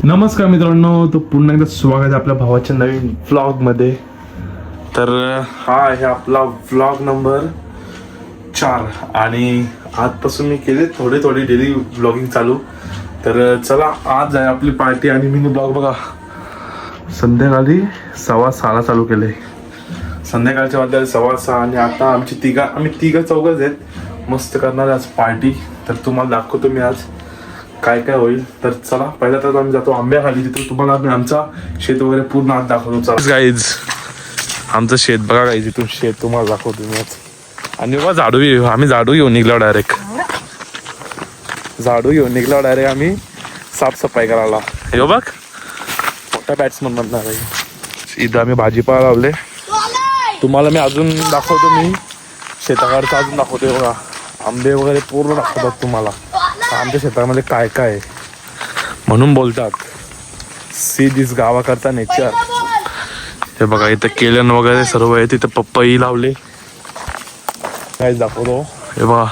नमस्कार मित्रांनो, तो पुन्हा एकदा स्वागत आहे आपल्या भावाच्या नवीन व्लॉगमध्ये. तर हा आहे आपला व्लॉग नंबर 4 आणि आजपासून मी केले थोडे डेली व्लॉगिंग चालू. तर चला, आज आहे आपली पार्टी आणि मी ब्लॉग बघा संध्याकाळी 6:15 चालू केले. संध्याकाळच्या वाजले 6:15 आणि आता आम्ही तिघं चौघच आहेत. मस्त करणार आज पार्टी. तर तुम्हाला दाखवतो मी आज काय काय होईल. तर चला, पहिला तर आम्ही जातो आंब्याखाली. तिथून तुम्हाला आम्ही आमचा शेत वगैरे पूर्ण आज दाखवतो. चला गाईज, आमचं शेत बघा गाईज, इथून शेत तुम्हाला दाखवतो मी आज. आणि बघा आम्ही झाडू घेऊन निघलो डायरेक्ट. आम्ही साफसफाई करायला. हे बघ, मोठा बॅट्समन बनणार आहे. इथं आम्ही भाजीपाला लावले. तुम्हाला मी अजून दाखवतो. मी शेताकडचं अजून दाखवतोय बघा. आंबे वगैरे पूर्ण दाखवतात तुम्हाला आमच्या शेतामध्ये काय काय आहे. म्हणून बोलतात सी दिस गावाकडचा नेचर. हे बघा, इथं केलन वगैरे सर्व आहे. तिथं पपई लावले. काय दाखवतो. हे बघा,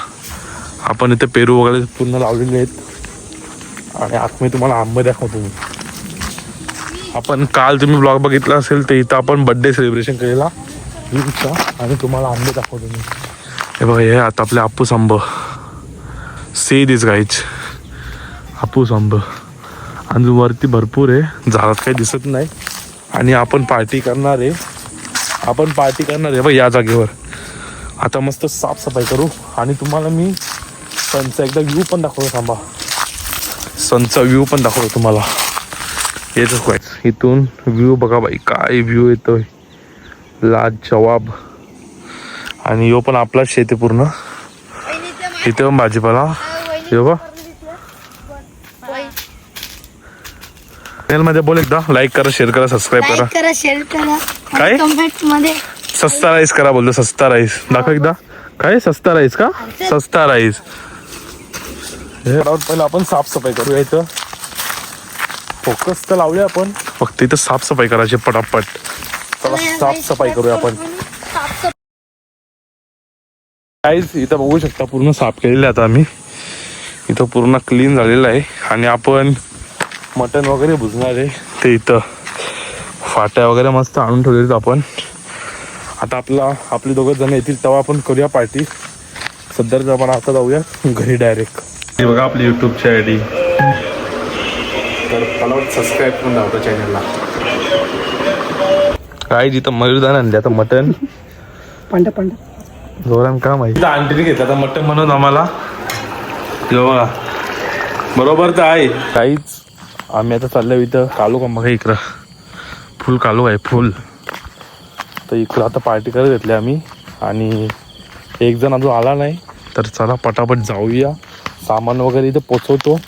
आपण इथे पेरू वगैरे पूर्ण लावलेले आहेत. आणि आता मी तुम्हाला आंबे दाखवतो. आपण काल तुम्ही ब्लॉग बघितला असेल तर इथं आपण बर्थडे सेलिब्रेशन केलेला आणि तुम्हाला आंबे दाखवतो मी. हे बघा, हे आता आपले हापूस आंब. सी दिस गाईज, हापूस आंब. आणि वरती भरपूर आहे, झाडात काही दिसत नाही. आणि आपण पार्टी करणार आहे बघ या जागेवर. आता मस्त साफसफाई करू आणि तुम्हाला मी सनचा एकदा व्ह्यू पण दाखवतो. थांबा, सनचा व्ह्यू पण दाखवतो तुम्हाला. येतच काय इथून व्ह्यू बघा बाई, काय व्ह्यू येतोय, लाजवाब. आणि यो पण आपला शेत आहे पूर्ण. इथे पण भाजीपाला. बघा, मध्ये बोल एकदा, लाईक करा, शेअर करा, सबस्क्राईब करा, शेअर करा. काय कमेंट मध्ये सस्ता राईस करा बोलतो. सस्ता राईस दाखव एकदा. काय सस्ता राईस का? सस्ता राईस. पहिलं आपण साफसफाई करूया. इथं फोकस तर लावूया आपण, फक्त इथं साफसफाई करायची पटापट. चला साफसफाई करूया आपण. गाईज, इथं बघू शकता पूर्ण साफ केलेलं आहे आता आम्ही. इथं पूर्ण क्लीन झालेलं आहे. आणि आपण मटण वगैरे भुजणार आहे. ते इथं फाट्या वगैरे मस्त आणून ठेवलेत आपण. आता आपले दोघं जण येतील तेव्हा आपण करूया पार्टी. सध्याच आपण आता जाऊया घरी डायरेक्ट. हे बघा आपली यूट्यूबची ID. तर मला सबस्क्राईब करून लावतो चॅनलला. काय जिथं मयूरदान आणले आता मटण. पंड जोरान का माहिती आंटीने घेतलं आता मटण म्हणून आम्हाला. बघा, बरोबर तर आहे. काहीच आम्ही आता चाललो इथं कालू का मग इकडं फुल कालू आहे फुल. तर इकडं आता पार्टी करत घेतली आम्ही. आणि एक जण अजून आला नाही. तर चला पटापट जाऊया, सामान वगैरे इथं पोचवतो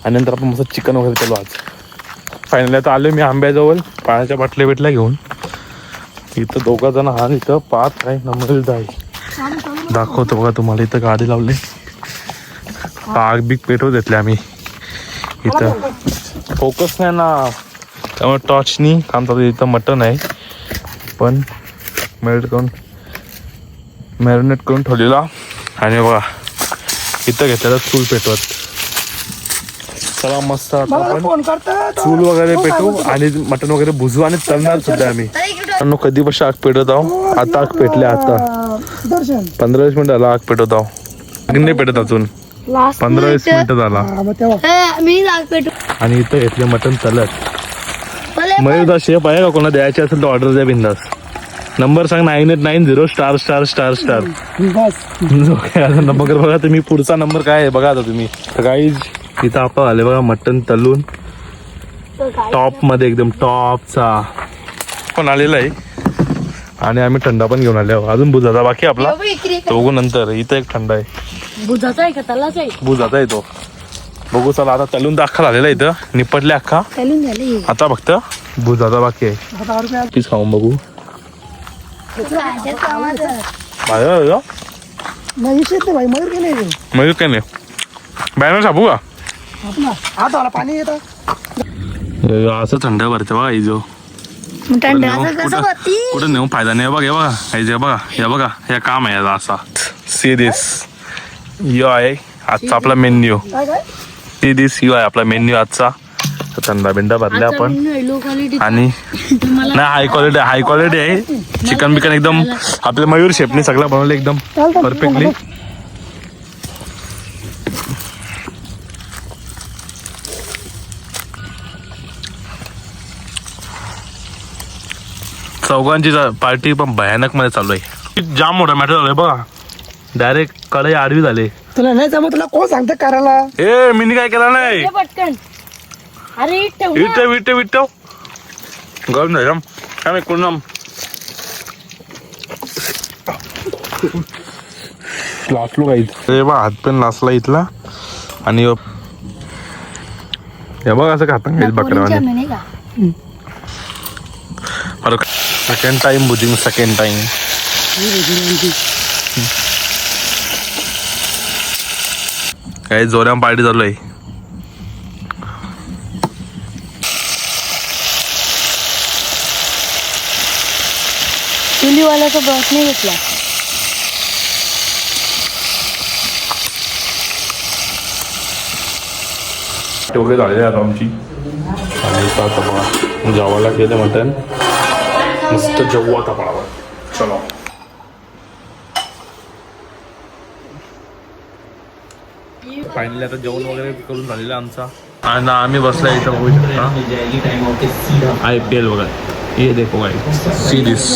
आणि नंतर आपण मस्त चिकन वगैरे केलो आज. फायनली आता आलो मी आंब्याजवळ पाण्याच्या बाटल्या भेटल्या घेऊन. इथं दोघं जण हा इथं पाच काय नंबर आहे दाखवतो बघा तुम्हाला. इथं गाडी लावली, आग बिग पेटवून घेतले आम्ही. इथं फोकस नाही ना, त्यामुळे टॉर्चनी काम चालू. इथं मटण आहे पण मॅरिनेट करून ठेवलेला. आणि बघा इथं घेतलेला चूल पेटवत. चला मस्त आपण चूल वगैरे पेटवू आणि मटण वगैरे भुजू आणि तळणार सुद्धा आम्ही. कधी पासून आग पेटवत आहो. आता आग पेटले. आता 15-20 मिनिट झाला आग पेटवत आहो. आग नाही पेटत अजून, 15-20 मिनिटं झाला. आणि इथं घेतले मटण तलत. मयूरदा शेफ आहे का? कोणा द्यायचे असेल तर ऑर्डर द्या बिंदास. नंबर सांग 9890*****. नंबर बघा तुम्ही. पुढचा नंबर काय आहे बघा आता तुम्ही. गाईज इथं आपण आले बघा मटण तलून टॉप मध्ये, एकदम टॉपचा पण आलेला आहे. आणि आम्ही थंडा पण घेऊन आले. अजून बुजाचा बाकी आपला तो बघू नंतर. इथं एक थंडा आहे. बुजाचा आहे का तलाचा आहे? बुजाचा आहे तो. बघू चला. आता तलून तर अख्खा झालेला इथं, निपटले अख्खा. आता फक्त बुजाचा बाकी आहे. पीस खाऊन बघू. मयूर काय नाही बॅनर छापू का? असं थंड भरते बघा. जो कुठं नेऊन फायदा नाही. बघ हे बघा, हे बघा हे काम आहे असा. सी दिस यो आहे आजचा आपला मेन्यू. सी दिस यो आहे आपला मेन्यू आजचा. तर थंडा बिंडा भरले आपण लो क्वालिटी आणि नाही हाय क्वालिटी आहे चिकन बिकन एकदम आपल्या मयूर शेपने सगळं बनवलं एकदम परफेक्टली. चौघांची पार्टी पण भयानक मध्ये चालू आहे. जाम मोठा मॅटर झालाय बघा. डायरेक्ट कढई आडवी झाली. तुला नाही जमत तुला कोण सांगतं करायला. ए मी काय केला नाही. पटकन अरे विट गरम नाही काय मी कोण लाचलो काही ते बा हात पेन लाचला इथला आणि हे बघ असं खाता काही बकऱ्यावाने. सेकंड टाइम बुजिंग सेकंड टाइम. काही जोऱ्या पार्टी चालू आहे. चुलीवाल्याचा ब्रश नाही घेतला. तेवढे झालेले आता आमची आणि आता बघा जेवायला केलं मटन मस्त जेवू आता पळावा. चलो फायनली आता जेवण वगैरे करून झालेलं आमचा आणि आम्ही बसला इथं बघू शकता IPL बघा. ये देखो गाइस सी दिस.